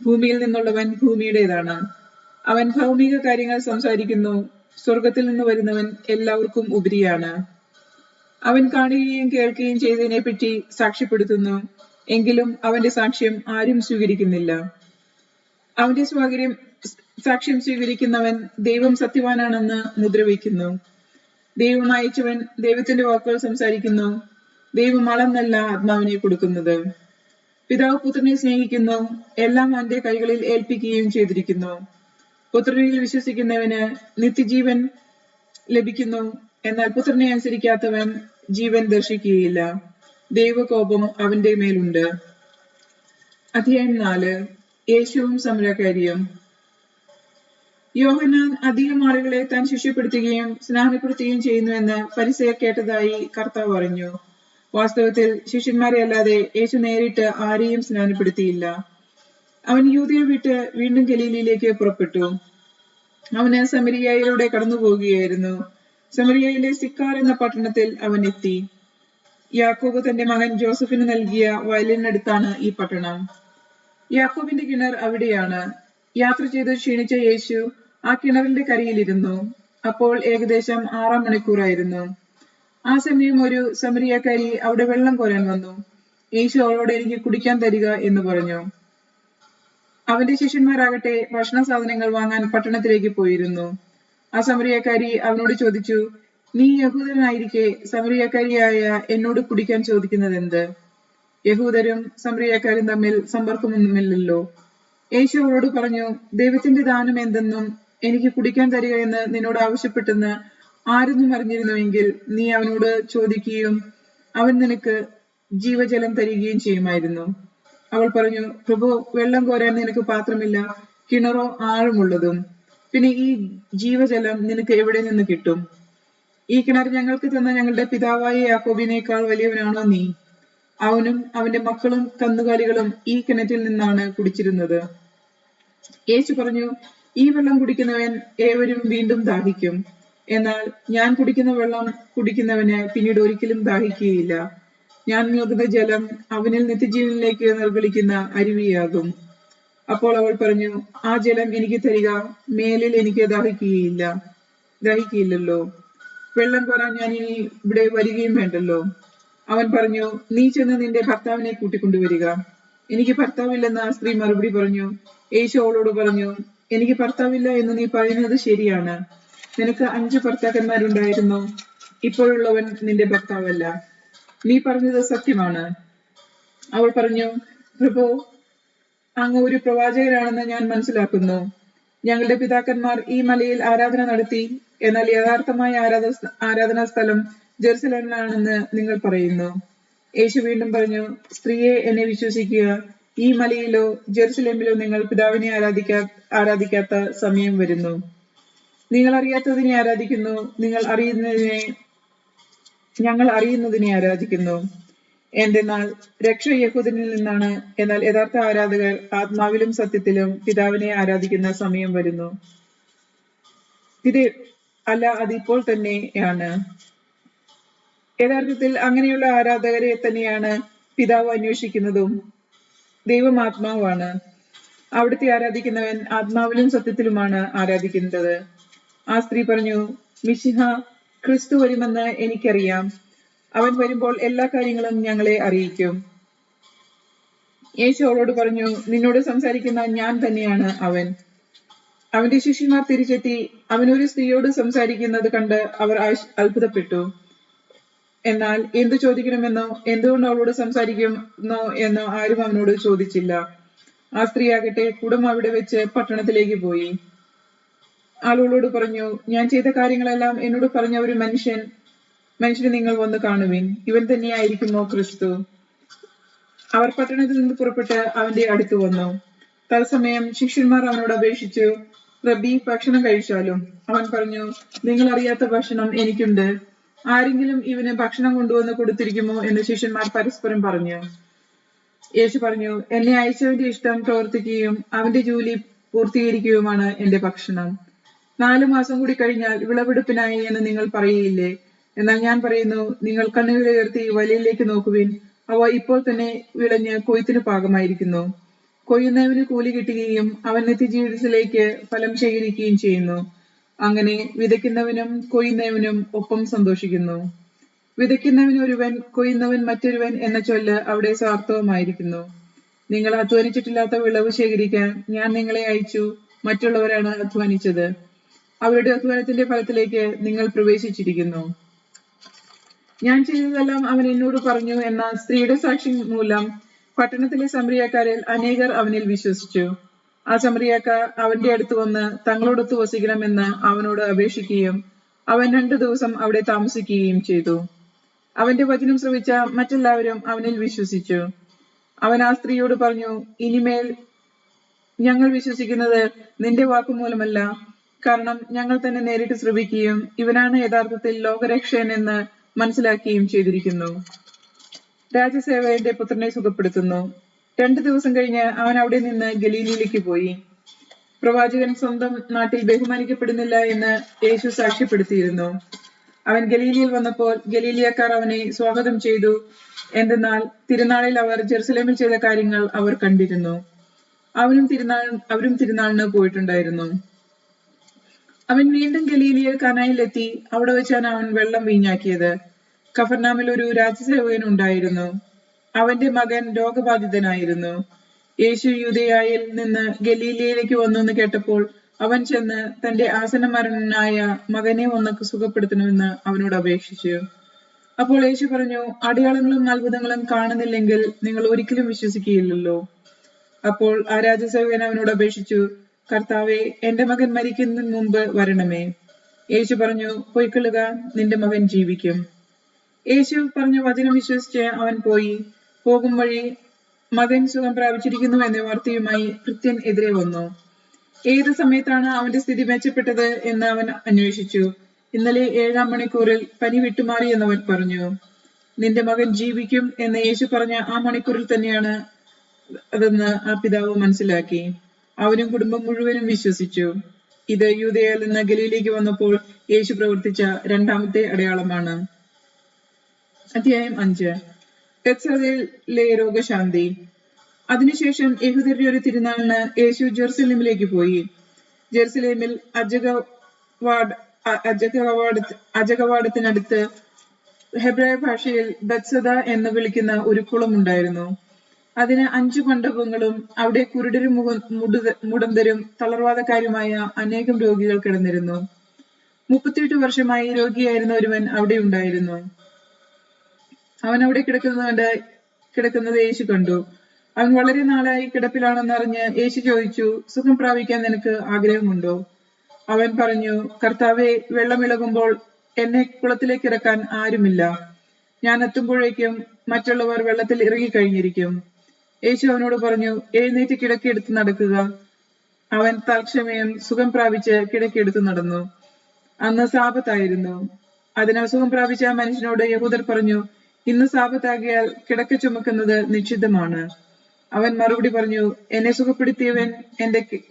ഭൂമിയിൽ നിന്നുള്ളവൻ ഭൂമിയുടേതാണ്. അവൻ ഭൗമിക കാര്യങ്ങൾ സംസാരിക്കുന്നു, സ്വർഗത്തിൽ നിന്ന് വരുന്നവൻ എല്ലാവർക്കും ഉപരിയാണ്. അവൻ കാണുകയും കേൾക്കുകയും ചെയ്തതിനെ പറ്റി സാക്ഷ്യപ്പെടുത്തുന്നു, എങ്കിലും അവന്റെ സാക്ഷ്യം ആരും സ്വീകരിക്കുന്നില്ല. അവന്റെ സാക്ഷ്യം സ്വീകരിക്കുന്നവൻ ദൈവം സത്യവാനാണെന്ന് മുദ്രവയ്ക്കുന്നു. ദൈവം അയച്ചവൻ ദൈവത്തിന്റെ വാക്കുകൾ സംസാരിക്കുന്നു. ദൈവം അളന്നല്ല ആത്മാവിനെ കൊടുക്കുന്നത്. പിതാവ് പുത്രനെ സ്നേഹിക്കുന്നു, എല്ലാം അവന്റെ കൈകളിൽ ഏൽപ്പിക്കുകയും ചെയ്തിരിക്കുന്നു. പുത്രനിൽ വിശ്വസിക്കുന്നവന് നിത്യജീവൻ ലഭിക്കുന്നു, എന്നാൽ പുത്രനെ അനുസരിക്കാത്തവൻ ജീവൻ ദർശിക്കുകയില്ല. ദൈവകോപം അവന്റെ മേലുണ്ട്. അധ്യായം 4. യേശുവും സമരക്കാരിയും. യോഹന്നാൻ അധികം ആളുകളെ താൻ ശിഷ്യപ്പെടുത്തുകയും സ്നാനപ്പെടുത്തുകയും ചെയ്യുന്നുവെന്ന് ഫരിസേയർ കേട്ടതായി കർത്താവ് അറിഞ്ഞു. വാസ്തവത്തിൽ ശിഷ്യന്മാരെ അല്ലാതെ യേശു നേരിട്ട് ആരെയും സ്നാനപ്പെടുത്തിയില്ല. അവൻ യൂദയ വിട്ട് വീണ്ടും ഗലീലയിലേക്ക് പുറപ്പെട്ടു. അവന് സമരിയയിലൂടെ കടന്നു പോകുകയായിരുന്നു. സമരിയയിലെ സിക്കാർ എന്ന പട്ടണത്തിൽ അവൻ എത്തി. യാക്കോബ് തന്റെ മകൻ ജോസഫിന് നൽകിയ വയലിനടുത്താണ് ഈ പട്ടണം. യാക്കോബിന്റെ കിണർ അവിടെയാണ്. യാത്ര ചെയ്ത് ക്ഷീണിച്ച യേശു ആ കിണറിന്റെ കരയിലിരുന്നു. അപ്പോൾ ഏകദേശം 6 മണിക്കൂറായിരുന്നു. ആ സമയം ഒരു സമരിയക്കാരി അവിടെ വെള്ളം കോരാൻ വന്നു. യേശു അവളോട് എനിക്ക് കുടിക്കാൻ തരിക എന്ന് പറഞ്ഞു. അവന്റെ ശിഷ്യന്മാരാകട്ടെ ഭക്ഷണ സാധനങ്ങൾ വാങ്ങാൻ പട്ടണത്തിലേക്ക് പോയിരുന്നു. ആ സമരിയക്കാരി അവനോട് ചോദിച്ചു, നീ യഹൂദനായിരിക്കെ സമരിയക്കാരിയായ എന്നോട് കുടിക്കാൻ ചോദിക്കുന്നത് എന്ത്? യഹൂദരും സമരിയക്കാരും തമ്മിൽ സമ്പർക്കമൊന്നുമില്ലല്ലോ. യേശു അവളോട് പറഞ്ഞു, ദൈവത്തിന്റെ ദാനം എന്തെന്നും എനിക്ക് കുടിക്കാൻ തരിക എന്ന് നിന്നോട് ആവശ്യപ്പെട്ടെന്ന് ആരെന്നും അറിഞ്ഞിരുന്നുവെങ്കിൽ നീ അവനോട് ചോദിക്കുകയും അവൻ നിനക്ക് ജീവജലം തരികയും ചെയ്യുമായിരുന്നു. അവൾ പറഞ്ഞു, പ്രഭു, വെള്ളം കോരാൻ നിനക്ക് പാത്രമില്ല, കിണറോ ആഴമുള്ളതും. പിന്നെ ഈ ജീവജലം നിനക്ക് എവിടെ നിന്ന് കിട്ടും? ഈ കിണർ ഞങ്ങൾക്ക് തന്ന ഞങ്ങളുടെ പിതാവായ യാക്കോബിനേക്കാൾ വലിയവനാണോ നീ? അവനും അവന്റെ മക്കളും കന്നുകാലികളും ഈ കിണറ്റിൽ നിന്നാണ് കുടിച്ചിരുന്നത്. യേശു പറഞ്ഞു, ഈ വെള്ളം കുടിക്കുന്നവൻ ഏവരും വീണ്ടും ദാഹിക്കും. എന്നാൽ ഞാൻ കുടിക്കുന്ന വെള്ളം കുടിക്കുന്നവന് പിന്നീട് ഒരിക്കലും ദാഹിക്കുകയില്ല. ഞാൻ നൽകുന്ന ജലം അവനിൽ നിത്യജീവനിലേക്ക് നിർഗളിക്കുന്ന അരുവിയാകും. അപ്പോൾ അവൾ പറഞ്ഞു, ആ ജലം എനിക്ക് തരിക, മേലിൽ എനിക്ക് ദാഹിക്കുകയില്ലല്ലോ. വെള്ളം കോരാൻ ഞാൻ ഇനി ഇവിടെ വരികയും വേണ്ടല്ലോ. അവൻ പറഞ്ഞു, നീ ചെന്ന് നിന്റെ ഭർത്താവിനെ കൂട്ടിക്കൊണ്ടുവരിക. എനിക്ക് ഭർത്താവില്ലെന്ന് ആ സ്ത്രീ മറുപടി പറഞ്ഞു. യേശു അവളോട് പറഞ്ഞു, എനിക്ക് ഭർത്താവില്ല എന്ന് നീ പറയുന്നത് ശരിയാണ്. നിനക്ക് 5 ഭർത്താക്കന്മാരുണ്ടായിരുന്നു. ഇപ്പോഴുള്ളവൻ നിന്റെ ഭർത്താവല്ല. നീ പറഞ്ഞത് സത്യമാണ്. അവൾ പറഞ്ഞു, പ്രഭു, അങ്ങ് ഒരു പ്രവാചകനാണെന്ന് ഞാൻ മനസ്സിലാക്കുന്നു. ഞങ്ങളുടെ പിതാക്കന്മാർ ഈ മലയിൽ ആരാധന നടത്തി, എന്നാൽ യഥാർത്ഥമായ ആരാധനാ സ്ഥലം ജെറുസലേമിലാണെന്ന് നിങ്ങൾ പറയുന്നു. യേശു വീണ്ടും പറഞ്ഞു, സ്ത്രീയെ, എന്നെ വിശ്വസിക്കുക, ഈ മലയിലോ ജെറുസലേമിലോ നിങ്ങൾ പിതാവിനെ ആരാധിക്കാത്ത സമയം വരുന്നു. നിങ്ങൾ അറിയാത്തതിനെ ആരാധിക്കുന്നു, ഞങ്ങൾ അറിയുന്നതിനെ ആരാധിക്കുന്നു. എന്തെന്നാൽ രക്ഷ യഹൂദനിൽ നിന്നാണ്. എന്നാൽ യഥാർത്ഥ ആരാധകർ ആത്മാവിലും സത്യത്തിലും പിതാവിനെ ആരാധിക്കുന്ന സമയം വരുന്നു. അതിപ്പോൾ തന്നെയാണ്. യഥാർത്ഥത്തിൽ അങ്ങനെയുള്ള ആരാധകരെ തന്നെയാണ് പിതാവ് അന്വേഷിക്കുന്നതും. ദൈവം ആത്മാവാണ്. അവിടുത്തെ ആരാധിക്കുന്നവൻ ആത്മാവിലും സത്യത്തിലുമാണ് ആരാധിക്കുന്നത്. ആ സ്ത്രീ പറഞ്ഞു, മിശിഹ ക്രിസ്തു വരുമെന്ന് എനിക്കറിയാം. അവൻ വരുമ്പോൾ എല്ലാ കാര്യങ്ങളും ഞങ്ങളെ അറിയിക്കും. യേശു അവളോട് പറഞ്ഞു, നിന്നോട് സംസാരിക്കുന്ന ഞാൻ തന്നെയാണ് അവൻ. അവന്റെ ശിഷ്യന്മാർ തിരിച്ചെത്തി. അവനൊരു സ്ത്രീയോട് സംസാരിക്കുന്നത് കണ്ട് അവർ അത്ഭുതപ്പെട്ടു. എന്നാൽ എന്തു ചോദിക്കണമെന്നോ എന്തുകൊണ്ട് അവളോട് സംസാരിക്കുന്നോ എന്നോ ആരും അവനോട് ചോദിച്ചില്ല. ആ സ്ത്രീയാകട്ടെ കുടം അവിടെ വെച്ച് പട്ടണത്തിലേക്ക് പോയി. ആളുകളോട് പറഞ്ഞു, ഞാൻ ചെയ്ത കാര്യങ്ങളെല്ലാം എന്നോട് പറഞ്ഞ ഒരു മനുഷ്യനെ നിങ്ങൾ വന്ന് കാണുവിൻ. ഇവൻ തന്നെയായിരിക്കുമോ ക്രിസ്തു? അവർ പട്ടണത്തിൽ നിന്ന് പുറപ്പെട്ട് അവന്റെ അടുത്ത് വന്നു. തത്സമയം ശിഷ്യന്മാർ അവനോട് അപേക്ഷിച്ചു, റബ്ബി, ഭക്ഷണം കഴിച്ചാലും. അവൻ പറഞ്ഞു, നിങ്ങൾ അറിയാത്ത ഭക്ഷണം എനിക്കുണ്ട്. ആരെങ്കിലും ഇവന് ഭക്ഷണം കൊണ്ടുവന്ന് കൊടുത്തിരിക്കുമോ എന്ന് ശിഷ്യന്മാർ പരസ്പരം പറഞ്ഞു. യേശു പറഞ്ഞു, എന്നെ അയച്ചവന്റെ ഇഷ്ടം പ്രവർത്തിക്കുകയും അവന്റെ ജോലി പൂർത്തീകരിക്കുകയുമാണ് എന്റെ ഭക്ഷണം. 4 മാസം കൂടി കഴിഞ്ഞാൽ വിളവെടുപ്പിനായി എന്ന് നിങ്ങൾ പറയില്ലേ? എന്നാൽ ഞാൻ പറയുന്നു, നിങ്ങൾ കണ്ണുകളെ ഉയർത്തി വയലിലേക്ക് നോക്കുവിൻ. അവ ഇപ്പോൾ തന്നെ വിളഞ്ഞ് കൊയ്ത്തിന് പാകമായിരിക്കുന്നു. കൊയ്യുന്നവന് കൂലി കിട്ടുകയും അവൻ നിത്യജീവിതത്തിലേക്ക് ഫലം ശേഖരിക്കുകയും ചെയ്യുന്നു. അങ്ങനെ വിതയ്ക്കുന്നവനും കൊയ്യുന്നവനും ഒപ്പം സന്തോഷിക്കുന്നു. വിതയ്ക്കുന്നവൻ ഒരുവൻ, കൊയ്യുന്നവൻ മറ്റൊരുവൻ എന്ന ചൊല്ല് അവിടെ സാർത്ഥകമായിരിക്കുന്നു. നിങ്ങൾ അധ്വാനിച്ചിട്ടില്ലാത്ത വിളവ് ശേഖരിക്കാൻ ഞാൻ നിങ്ങളെ അയച്ചു. മറ്റുള്ളവരാണ് അധ്വാനിച്ചത്. അവരുടെ അധ്വാനത്തിന്റെ ഫലത്തിലേക്ക് നിങ്ങൾ പ്രവേശിച്ചിരിക്കുന്നു. ഞാൻ ചെയ്തതെല്ലാം അവൻ എന്നോട് പറഞ്ഞു എന്ന സ്ത്രീയുടെ സാക്ഷി മൂലം പട്ടണത്തിലെ സമറിയക്കാരിൽ അനേകർ അവനിൽ വിശ്വസിച്ചു. ആ സമറിയക്കാർ അവന്റെ അടുത്ത് വന്ന് തങ്ങളോടൊത്ത് വസിക്കണമെന്ന് അവനോട് അപേക്ഷിക്കുകയും അവൻ 2 ദിവസം അവിടെ താമസിക്കുകയും ചെയ്തു. അവന്റെ വചനം ശ്രവിച്ച മറ്റെല്ലാവരും അവനിൽ വിശ്വസിച്ചു. അവൻ ആ സ്ത്രീയോട് പറഞ്ഞു, ഇനിമേൽ ഞങ്ങൾ വിശ്വസിക്കുന്നത് നിന്റെ വാക്കുമൂലമല്ല, കാരണം ഞങ്ങൾ തന്നെ നേരിട്ട് ശ്രവിക്കുകയും ഇവനാണ് യഥാർത്ഥത്തിൽ ലോകരക്ഷകൻ എന്ന് മനസ്സിലാക്കുകയും ചെയ്തിരിക്കുന്നു. രാജസേവകന്റെ പുത്രനെ സുഖപ്പെടുത്തുന്നു. 2 ദിവസം കഴിഞ്ഞ് അവൻ അവിടെ നിന്ന് ഗലീലയിലേക്ക് പോയി. പ്രവാചകൻ സ്വന്തം നാട്ടിൽ ബഹുമാനിക്കപ്പെടുന്നില്ല എന്ന് യേശു സാക്ഷ്യപ്പെടുത്തിയിരുന്നു. അവൻ ഗലീലയിൽ വന്നപ്പോൾ ഗലീലിയക്കാർ അവനെ സ്വാഗതം ചെയ്തു. എന്തെന്നാൽ തിരുനാളിൽ അവർ ജെറുസലേമിൽ ചെയ്ത കാര്യങ്ങൾ അവർ കണ്ടിരുന്നു. അവരും തിരുനാളിന് പോയിട്ടുണ്ടായിരുന്നു. അവൻ വീണ്ടും ഗലീലിയയിൽ കാനായിലെത്തി. അവിടെ വെച്ചാണ് അവൻ വെള്ളം വീഞ്ഞാക്കിയത്. കഫർനാമിൽ ഒരു രാജസേവകൻ ഉണ്ടായിരുന്നു. അവന്റെ മകൻ രോഗബാധിതനായിരുന്നു. യേശു യൂദയായിൽ നിന്ന് ഗലീലയിലേക്ക് വന്നു എന്ന് കേട്ടപ്പോൾ അവൻ ചെന്ന് തന്റെ ആസന്നമരണനായ മകനെ ഒന്ന് സുഖപ്പെടുത്തണമെന്ന് അവനോട് അപേക്ഷിച്ചു. അപ്പോൾ യേശു പറഞ്ഞു, അടയാളങ്ങളും അത്ഭുതങ്ങളും കാണുന്നില്ലെങ്കിൽ നിങ്ങൾ ഒരിക്കലും വിശ്വസിക്കുകയില്ലല്ലോ. അപ്പോൾ ആ രാജസേവകൻ അവനോട് അപേക്ഷിച്ചു, കർത്താവേ, എന്റെ മകൻ മരിക്കുന്നതിന് മുമ്പ് വരണമേ. യേശു പറഞ്ഞു, പൊയ്ക്കൊള്ളുക, നിന്റെ മകൻ ജീവിക്കും. യേശു പറഞ്ഞ വചനം വിശ്വസിച്ച് അവൻ പോയി. പോകും വഴി മകൻ സുഖം പ്രാപിച്ചിരിക്കുന്നു എന്ന വാർത്തയുമായി ഭൃത്യൻ എതിരെ വന്നു. ഏത് സമയത്താണ് അവന്റെ സ്ഥിതി മെച്ചപ്പെട്ടത് എന്ന് അവൻ അന്വേഷിച്ചു. ഇന്നലെ 7-ാം മണിക്കൂറിൽ പനി വിട്ടുമാറി എന്നവൻ പറഞ്ഞു. നിന്റെ മകൻ ജീവിക്കും എന്ന് യേശു പറഞ്ഞ ആ മണിക്കൂറിൽ തന്നെയാണ് അതെന്ന് ആ പിതാവ് മനസ്സിലാക്കി. അവനും കുടുംബം മുഴുവനും വിശ്വസിച്ചു. ഇത് യൂദയയിൽ നിന്ന് ഗലീലയിലേക്ക് വന്നപ്പോൾ യേശു പ്രവർത്തിച്ച 2ാമത്തെ അടയാളമാണ്. അധ്യായം 5. ബെത്സദയിലെ രോഗശാന്തി. അതിനുശേഷം യഹൂദരുടെ ഒരു തിരുനാളിന് യേശു ജെറുസലേമിലേക്ക് പോയി. ജെറുസലേമിൽ അജകവാടത്തിനടുത്ത് ഹെബ്രായ ഭാഷയിൽ ബെത്സദ എന്ന് വിളിക്കുന്ന ഒരു കുളം ഉണ്ടായിരുന്നു. അതിന് 5 മണ്ഡപങ്ങളും അവിടെ കുരുടരും മുടന്തരും തളർവാദക്കാരുമായ അനേകം രോഗികൾ കിടന്നിരുന്നു. 38 വർഷമായി രോഗിയായിരുന്ന ഒരുവൻ അവിടെ ഉണ്ടായിരുന്നു. അവൻ അവിടെ കിടക്കുന്നത് യേശു കണ്ടു. അവൻ വളരെ നാളായി കിടപ്പിലാണെന്ന് അറിഞ്ഞ് യേശു ചോദിച്ചു, സുഖം പ്രാപിക്കാൻ നിനക്ക് ആഗ്രഹമുണ്ടോ? അവൻ പറഞ്ഞു, കർത്താവെ, വെള്ളമിളകുമ്പോൾ എന്നെ കുളത്തിലേക്ക് ഇറക്കാൻ ആരുമില്ല. ഞാൻ എത്തുമ്പോഴേക്കും മറ്റുള്ളവർ വെള്ളത്തിൽ ഇറങ്ങിക്കഴിഞ്ഞിരിക്കും. യേശു അവനോട് പറഞ്ഞു, എഴുന്നേറ്റ് കിടക്കിയെടുത്ത് നടക്കുക. അവൻ തൽക്ഷമയം സുഖം പ്രാപിച്ച് കിടക്കിയെടുത്ത് നടന്നു. അന്ന് സാബത്തായിരുന്നു. അതിനാൽ സുഖം പ്രാപിച്ച ആ മനുഷ്യനോട് യഹൂദർ പറഞ്ഞു, ഇന്ന് സാബത്താകിയാൽ കിടക്ക ചുമക്കുന്നത് നിഷിദ്ധമാണ്. അവൻ മറുപടി പറഞ്ഞു, എന്നെ സുഖപ്പെടുത്തിയവൻ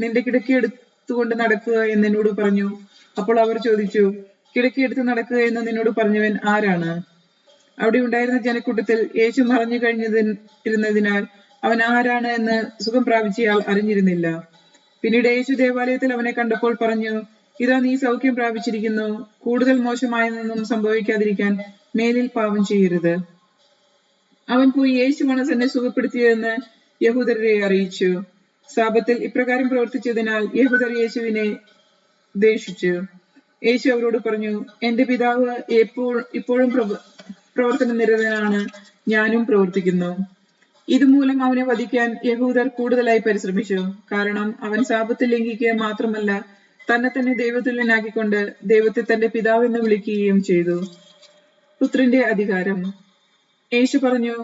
നിന്റെ കിടക്കിയെടുത്തുകൊണ്ട് നടക്കുക എന്ന് എന്നോട് പറഞ്ഞു. അപ്പോൾ അവർ ചോദിച്ചു, കിടക്കിയെടുത്ത് നടക്കുക എന്ന് നിന്നോട് പറഞ്ഞവൻ ആരാണ്? അവിടെ ഉണ്ടായിരുന്ന ജനക്കൂട്ടത്തിൽ യേശു മറഞ്ഞു കഴിഞ്ഞിരുന്നതിനാൽ അവൻ ആരാണ് എന്ന് സുഖം പ്രാപിച്ചയാൾ അറിഞ്ഞിരുന്നില്ല. പിന്നീട് യേശു ദേവാലയത്തിൽ അവനെ കണ്ടപ്പോൾ പറഞ്ഞു, ഇതാ നീ സൗഖ്യം പ്രാപിച്ചിരിക്കുന്നു. കൂടുതൽ മോശമായൊന്നും സംഭവിക്കാതിരിക്കാൻ മേലിൽ പാപം ചെയ്യരുത്. അവൻ പോയി യേശുവാണ് തന്നെ സുഖപ്പെടുത്തിയതെന്ന് യഹൂദരെ അറിയിച്ചു. സാബത്തിൽ ഇപ്രകാരം പ്രവർത്തിച്ചതിനാൽ യഹൂദർ യേശുവിനെ ദ്വേഷിച്ചു. യേശു അവരോട് പറഞ്ഞു, എന്റെ പിതാവ് ഇപ്പോഴും പ്രവർത്തന നിരതനാണ്, ഞാനും പ്രവർത്തിക്കുന്നു. ഇതുമൂലം അവനെ വധിക്കാൻ യഹൂദർ കൂടുതലായി പരിശ്രമിച്ചു. കാരണം അവൻ സാബത്ത് ലംഘിക്കുക മാത്രമല്ല, തന്നെ ദൈവതുല്യനാക്കിക്കൊണ്ട് ദൈവത്തെ തന്റെ പിതാവെന്ന് വിളിക്കുകയും ചെയ്തു. പുത്രന്റെ അധികാരം. യേശു പറഞ്ഞു,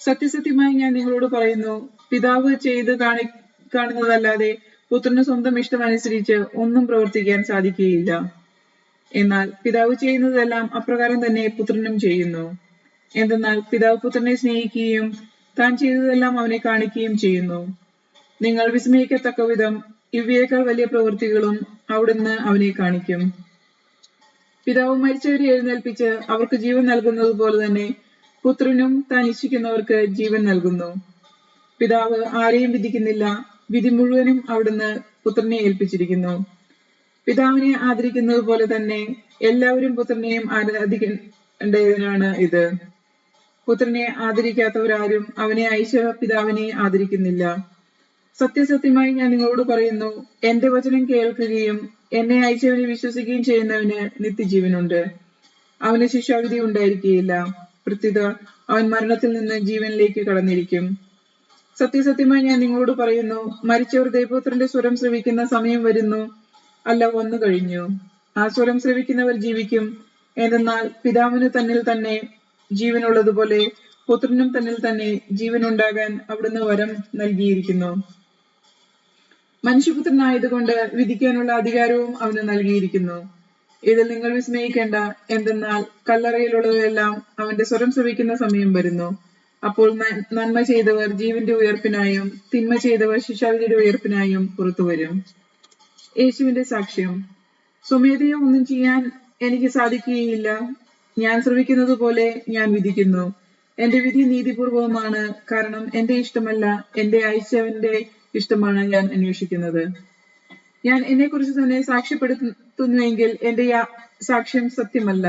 സത്യസത്യമായി ഞാൻ നിങ്ങളോട് പറയുന്നു, പിതാവ് ചെയ്ത് കാണുന്നതല്ലാതെ പുത്രന് സ്വന്തം ഇഷ്ടമനുസരിച്ച് ഒന്നും പ്രവർത്തിക്കാൻ സാധിക്കുകയില്ല. എന്നാൽ പിതാവ് ചെയ്യുന്നതെല്ലാം അപ്രകാരം തന്നെ പുത്രനും ചെയ്യുന്നു. എന്തെന്നാൽ പിതാവ് പുത്രനെ സ്നേഹിക്കുകയും താൻ ചെയ്തതെല്ലാം അവനെ കാണിക്കുകയും ചെയ്യുന്നു. നിങ്ങൾ വിസ്മയിക്കത്തക്ക വിധം ഇവയേക്കാൾ വലിയ പ്രവൃത്തികളും അവിടുന്ന് അവനെ കാണിക്കും. പിതാവ് മരിച്ചവരെ എഴുന്നേൽപ്പിച്ച് അവർക്ക് ജീവൻ നൽകുന്നത് പോലെ തന്നെ പുത്രനും താൻ ഇച്ഛിക്കുന്നവർക്ക് ജീവൻ നൽകുന്നു. പിതാവ് ആരെയും വിധിക്കുന്നില്ല, വിധി മുഴുവനും അവിടുന്ന് പുത്രനെ ഏൽപ്പിച്ചിരിക്കുന്നു. പിതാവിനെ ആദരിക്കുന്നത് പോലെ തന്നെ എല്ലാവരും പുത്രനെയും ആരാധിക്കേണ്ടതിനാണ് ഇത്. പുത്രനെ ആദരിക്കാത്തവരാരും അവനെ അയച്ച പിതാവിനെ ആദരിക്കുന്നില്ല. സത്യസത്യമായി ഞാൻ നിങ്ങളോട് പറയുന്നു, എന്റെ വചനം കേൾക്കുകയും എന്നെ അയച്ചവനെ വിശ്വസിക്കുകയും ചെയ്യുന്നവന് നിത്യജീവനുണ്ട്. അവന് ശിക്ഷാവിധി ഉണ്ടായിരിക്കുകയില്ല. പ്രത്യുത അവൻ മരണത്തിൽ നിന്ന് ജീവനിലേക്ക് കടന്നിരിക്കും. സത്യസത്യമായി ഞാൻ നിങ്ങളോട് പറയുന്നു, മരിച്ചവർ ദൈവപുത്രന്റെ സ്വരം ശ്രവിക്കുന്ന സമയം വരുന്നു, അല്ല വന്നു കഴിഞ്ഞു. ആ സ്വരം ശ്രവിക്കുന്നവർ ജീവിക്കും. എന്തെന്നാൽ പിതാവിന് തന്നിൽ തന്നെ ജീവനുള്ളതുപോലെ പുത്രനും തന്നിൽ തന്നെ ജീവനുണ്ടാകാൻ അവിടുന്ന് വരം നൽകിയിരിക്കുന്നു. മനുഷ്യപുത്രനായതുകൊണ്ട് വിധിക്കാനുള്ള അധികാരവും അവന് നൽകിയിരിക്കുന്നു. ഇതിൽ നിങ്ങൾ വിസ്മയിക്കേണ്ട. എന്തെന്നാൽ കല്ലറയിലുള്ളവരെല്ലാം അവന്റെ സ്വരം ശ്രവിക്കുന്ന സമയം വരുന്നു. അപ്പോൾ നന്മ ചെയ്തവർ ജീവന്റെ ഉയർപ്പിനായും തിന്മ ചെയ്തവർ ശിക്ഷാവിധിയുടെ ഉയർപ്പിനായും പുറത്തുവരും. യേശുവിന്റെ സാക്ഷ്യം. സ്വമേധയോ ഒന്നും ചെയ്യാൻ എനിക്ക് സാധിക്കുകയില്ല. ഞാൻ ശ്രമിക്കുന്നത് പോലെ ഞാൻ വിധിക്കുന്നു. എന്റെ വിധി നീതിപൂർവകമാണ്. കാരണം എന്റെ ഇഷ്ടമല്ല, എന്റെ അയച്ചവന്റെ ഇഷ്ടമാണ് ഞാൻ അന്വേഷിക്കുന്നത്. ഞാൻ എന്നെക്കുറിച്ച് തന്നെ സാക്ഷ്യപ്പെടുത്തുന്നുവെങ്കിൽ എന്റെ സാക്ഷ്യം സത്യമല്ല.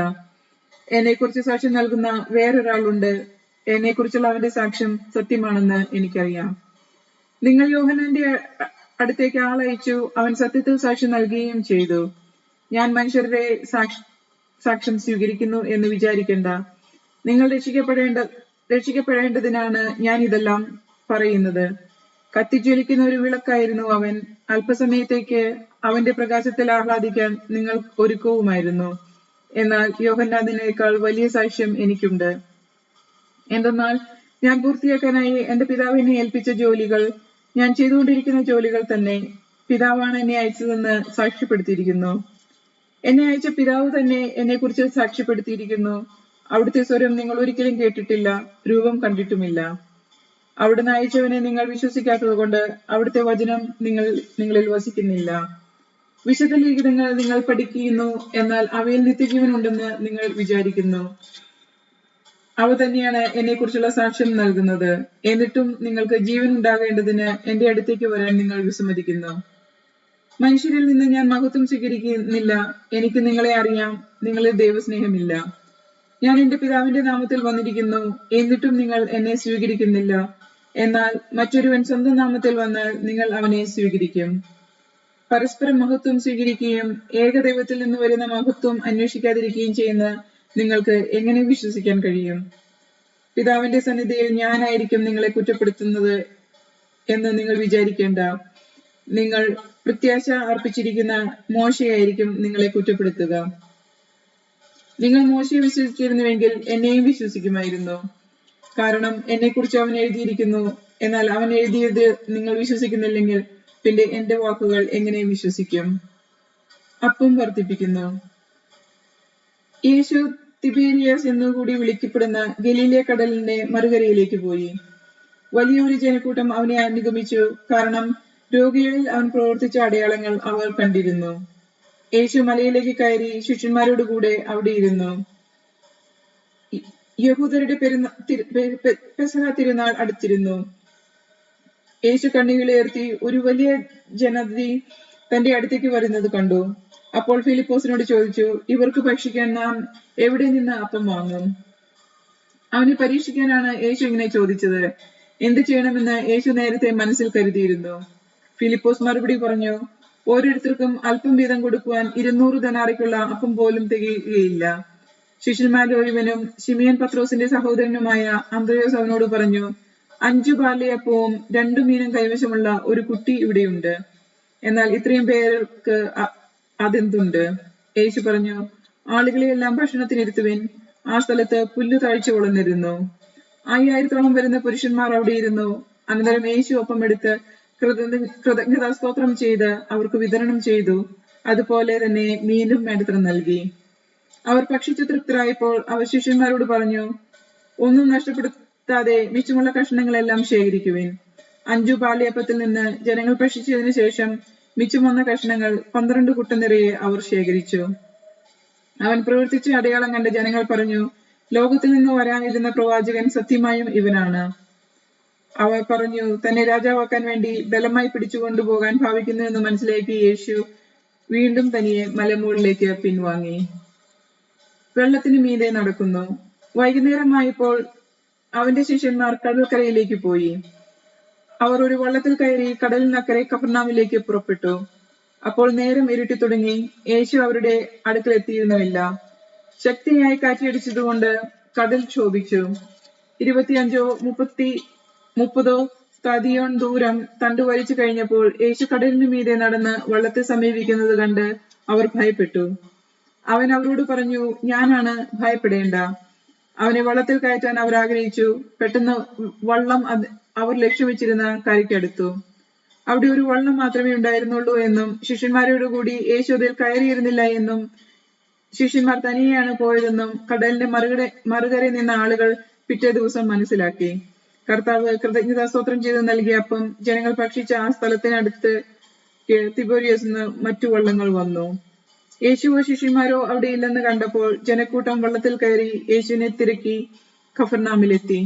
എന്നെക്കുറിച്ച് സാക്ഷ്യം നൽകുന്ന വേറൊരാളുണ്ട്. എന്നെക്കുറിച്ചുള്ള അവന്റെ സാക്ഷ്യം സത്യമാണെന്ന് എനിക്കറിയാം. നിങ്ങൾ യോഹന്നാന്റെ അടുത്തേക്ക് ആളയച്ചു. അവൻ സത്യത്തിൽ സാക്ഷ്യം നൽകുകയും ചെയ്തു. ഞാൻ മനുഷ്യരുടെ സാക്ഷ്യം സ്വീകരിക്കുന്നു എന്ന് വിചാരിക്കണ്ട. നിങ്ങൾ രക്ഷിക്കപ്പെടേണ്ടതിനാണ് ഞാൻ ഇതെല്ലാം പറയുന്നത്. കത്തിജ്വലിക്കുന്ന ഒരു വിളക്കായിരുന്നു അവൻ. അല്പസമയത്തേക്ക് അവന്റെ പ്രകാശത്തിൽ ആഹ്ലാദിക്കാൻ നിങ്ങൾ ഒരുക്കവുമായിരുന്നു. എന്നാൽ യോഹന്നാനേക്കാൾ വലിയ സാക്ഷ്യം എനിക്കുണ്ട്. എന്തെന്നാൽ ഞാൻ പൂർത്തിയാക്കാനായി എന്റെ പിതാവ് എന്നെ ഏൽപ്പിച്ച ജോലികൾ ഞാൻ ചെയ്തുകൊണ്ടിരിക്കുന്ന ജോലികൾ തന്നെ. പിതാവാണ് എന്നെ അയച്ചതെന്ന് സാക്ഷ്യപ്പെടുത്തിയിരിക്കുന്നു. എന്നെ അയച്ച പിതാവ് തന്നെ എന്നെക്കുറിച്ച് സാക്ഷ്യപ്പെടുത്തിയിരിക്കുന്നു. അവിടുത്തെ സ്വരം നിങ്ങൾ ഒരിക്കലും കേട്ടിട്ടില്ല, രൂപം കണ്ടിട്ടുമില്ല. അവിടുന്ന് അയച്ചവനെ നിങ്ങൾ വിശ്വസിക്കാത്തത് കൊണ്ട് അവിടുത്തെ വചനം നിങ്ങളിൽ വസിക്കുന്നില്ല. വിശുദ്ധ ലിഖിതങ്ങൾ നിങ്ങൾ പഠിക്കുന്നു, എന്നാൽ അവയിൽ നിത്യജീവൻ ഉണ്ടെന്ന് നിങ്ങൾ വിചാരിക്കുന്നു. അവ തന്നെയാണ് എന്നെക്കുറിച്ചുള്ള സാക്ഷ്യം നൽകുന്നത്. എന്നിട്ടും നിങ്ങൾക്ക് ജീവൻ ഉണ്ടാകേണ്ടതിന് എന്റെ അടുത്തേക്ക് വരാൻ നിങ്ങൾ വിസമ്മതിക്കുന്നു. മനുഷ്യരിൽ നിന്ന് ഞാൻ മഹത്വം സ്വീകരിക്കുന്നില്ല. എനിക്ക് നിങ്ങളെ അറിയാം. നിങ്ങളിൽ ദൈവസ്നേഹമില്ല. ഞാൻ എന്റെ പിതാവിന്റെ നാമത്തിൽ വന്നിരിക്കുന്നു, എന്നിട്ടും നിങ്ങൾ എന്നെ സ്വീകരിക്കുന്നില്ല. എന്നാൽ മറ്റൊരുവൻ സ്വന്തം നാമത്തിൽ വന്നാൽ നിങ്ങൾ അവനെ സ്വീകരിക്കും. പരസ്പരം മഹത്വം സ്വീകരിക്കുകയും ഏകദൈവത്തിൽ നിന്ന് വരുന്ന മഹത്വം അന്വേഷിക്കാതിരിക്കുകയും ചെയ്യുന്ന നിങ്ങൾക്ക് എങ്ങനെ വിശ്വസിക്കാൻ കഴിയും? പിതാവിന്റെ സന്നിധിയിൽ ഞാനായിരിക്കും നിങ്ങളെ കുറ്റപ്പെടുത്തുന്നത് എന്ന് നിങ്ങൾ വിചാരിക്കേണ്ട. നിങ്ങൾ പ്രത്യാശ അർപ്പിച്ചിരിക്കുന്ന മോശയായിരിക്കും നിങ്ങളെ കുറ്റപ്പെടുത്തുക. നിങ്ങൾ മോശയെ വിശ്വസിച്ചിരുന്നുവെങ്കിൽ എന്നെയും വിശ്വസിക്കുമായിരുന്നു. കാരണം എന്നെക്കുറിച്ച് അവൻ എഴുതിയിരിക്കുന്നു. എന്നാൽ അവൻ എഴുതിയത് നിങ്ങൾ വിശ്വസിക്കുന്നില്ലെങ്കിൽ പിന്നെ എന്റെ വാക്കുകൾ എങ്ങനെ വിശ്വസിക്കും? അപ്പം വർദ്ധിപ്പിക്കുന്നു. യേശു തിബേരിയാസ് എന്നുകൂടി വിളിക്കപ്പെടുന്ന ഗലീലിയ കടലിന്റെ മറുകരയിലേക്ക് പോയി. വലിയൊരു ജനക്കൂട്ടം അവനെ അനുഗമിച്ചു. കാരണം രോഗികളിൽ അവൻ പ്രവർത്തിച്ച അടയാളങ്ങൾ അവർ കണ്ടിരുന്നു. യേശു മലയിലേക്ക് കയറി ശിഷ്യന്മാരോട് കൂടെ അവിടെ ഇരുന്നു. യഹൂദരുടെ പെസഹ തിരുനാൾ അടുത്തിരുന്നു. യേശു കണ്ണുകളുയർത്തി ഒരു വലിയ ജനതതി തന്റെ അടുത്തേക്ക് വരുന്നത് കണ്ടു. അപ്പോൾ ഫിലിപ്പോസിനോട് ചോദിച്ചു, ഇവർക്ക് ഭക്ഷിക്കാൻ നാം എവിടെ നിന്ന് അപ്പം വാങ്ങും? അവനെ പരീക്ഷിക്കാനാണ് യേശു ഇങ്ങനെ ചോദിച്ചത്. എന്ത് ചെയ്യണമെന്ന് യേശു നേരത്തെ മനസ്സിൽ കരുതിയിരുന്നു. ഫിലിപ്പോസ് മറുപടി പറഞ്ഞു, ഓരോരുത്തർക്കും അല്പം വീതം കൊടുക്കുവാൻ 200 ധനാറിക്കുള്ള അപ്പം പോലും തികയുകയില്ല. ശിഷ്യന്മാരിൽ ഒരുവനും ശിമിയോൻ പത്രോസിന്റെ സഹോദരനുമായ അന്ത്രയോസ് അവനോട് പറഞ്ഞു, 5 ബാല്യപ്പവും 2 മീനും കൈവശമുള്ള ഒരു കുട്ടി ഇവിടെയുണ്ട്. എന്നാൽ ഇത്രയും പേർക്ക് അതെന്തുണ്ട്? യേശു പറഞ്ഞു, ആളുകളെയെല്ലാം ഭക്ഷണത്തിനിരുത്തുവിൻ. ആ സ്ഥലത്ത് പുല്ലു താഴ്ച വളർന്നിരുന്നു. 5000-ഓളം വരുന്ന പുരുഷന്മാർ അവിടെ ഇരുന്നു. അനന്തരം യേശു ഒപ്പമെടുത്ത് കൃതജ്ഞതാ സ്തോത്രം ചെയ്ത് അവർക്ക് വിതരണം ചെയ്തു. അതുപോലെ തന്നെ മീനും വേണ്ടത്ര നൽകി. അവർ ഭക്ഷിച്ചു തൃപ്തരായപ്പോൾ അവർ ശിഷ്യന്മാരോട് പറഞ്ഞു, ഒന്നും നഷ്ടപ്പെടുത്താതെ മിച്ചമുള്ള കഷ്ണങ്ങളെല്ലാം ശേഖരിക്കുവിൻ. 5 ബാല്യപ്പത്തിൽ നിന്ന് ജനങ്ങൾ ഭക്ഷിച്ചതിനു ശേഷം മിച്ചം വന്ന കഷ്ണങ്ങൾ 12 കുട്ട നിറയെ അവർ ശേഖരിച്ചു. അവൻ പ്രവർത്തിച്ച അടയാളം കണ്ട ജനങ്ങൾ പറഞ്ഞു, ലോകത്തിൽ നിന്ന് വരാനിരുന്ന പ്രവാചകൻ സത്യമായും ഇവനാണ്. അവർ പറഞ്ഞു, തന്നെ രാജാവാക്കാൻ വേണ്ടി ബലമായി പിടിച്ചുകൊണ്ടുപോകാൻ ഭാവിക്കുന്നു എന്ന് മനസ്സിലാക്കി യേശു വീണ്ടും തനിയെ മലമുകളിലേക്ക് പിൻവാങ്ങി. വെള്ളത്തിന് മീതെ നടക്കുന്നു. വൈകുന്നേരമായപ്പോൾ അവന്റെ ശിഷ്യന്മാർ കടൽക്കരയിലേക്ക് പോയി. അവർ ഒരു വള്ളത്തിൽ കയറി കടലിനക്കരെ കഫർനാമിലേക്ക് പുറപ്പെട്ടു. അപ്പോൾ നേരം ഇരുട്ടി തുടങ്ങി. യേശു അവരുടെ അടുക്കൽ എത്തിയിരുന്നില്ല. ശക്തിയായി കാറ്റടിച്ചതുകൊണ്ട് കടൽ ക്ഷോഭിച്ചു. 25-30 തതിയോൺ ദൂരം തണ്ടു വലിച്ചു കഴിഞ്ഞപ്പോൾ യേശു കടലിനു മീതെ നടന്ന് വള്ളത്തെ സമീപിക്കുന്നത് കണ്ട് അവർ ഭയപ്പെട്ടു. അവൻ അവരോട് പറഞ്ഞു, ഞാനാണ്, ഭയപ്പെടേണ്ട. അവനെ വള്ളത്തിൽ കയറ്റാൻ അവർ ആഗ്രഹിച്ചു. പെട്ടെന്ന് വള്ളം അവർ ലക്ഷ്യം വെച്ചിരുന്ന കരയ്ക്കടുത്തു. അവിടെ ഒരു വള്ളം മാത്രമേ ഉണ്ടായിരുന്നുള്ളൂ എന്നും ശിഷ്യന്മാരോട് കൂടി യേശു അതിൽ കയറിയിരുന്നില്ല എന്നും ശിഷ്യന്മാർ തനിയെയാണ് പോയതെന്നും കടലിന്റെ മറുകരയിൽ നിന്ന ആളുകൾ പിറ്റേ ദിവസം മനസ്സിലാക്കി. കർത്താവ് കൃതജ്ഞതാസ്തോത്രം ചെയ്ത് നൽകിയ അപ്പം ജനങ്ങൾ ഭക്ഷിച്ച ആ സ്ഥലത്തിനടുത്ത് തിബേരിയസ് നിന്ന് മറ്റു വള്ളങ്ങൾ വന്നു. യേശുവോ ശിഷ്യന്മാരോ അവിടെ ഇല്ലെന്ന് കണ്ടപ്പോൾ ജനക്കൂട്ടം വള്ളത്തിൽ കയറി യേശുവിനെ തിരക്കി കഫർനാമിലെത്തി.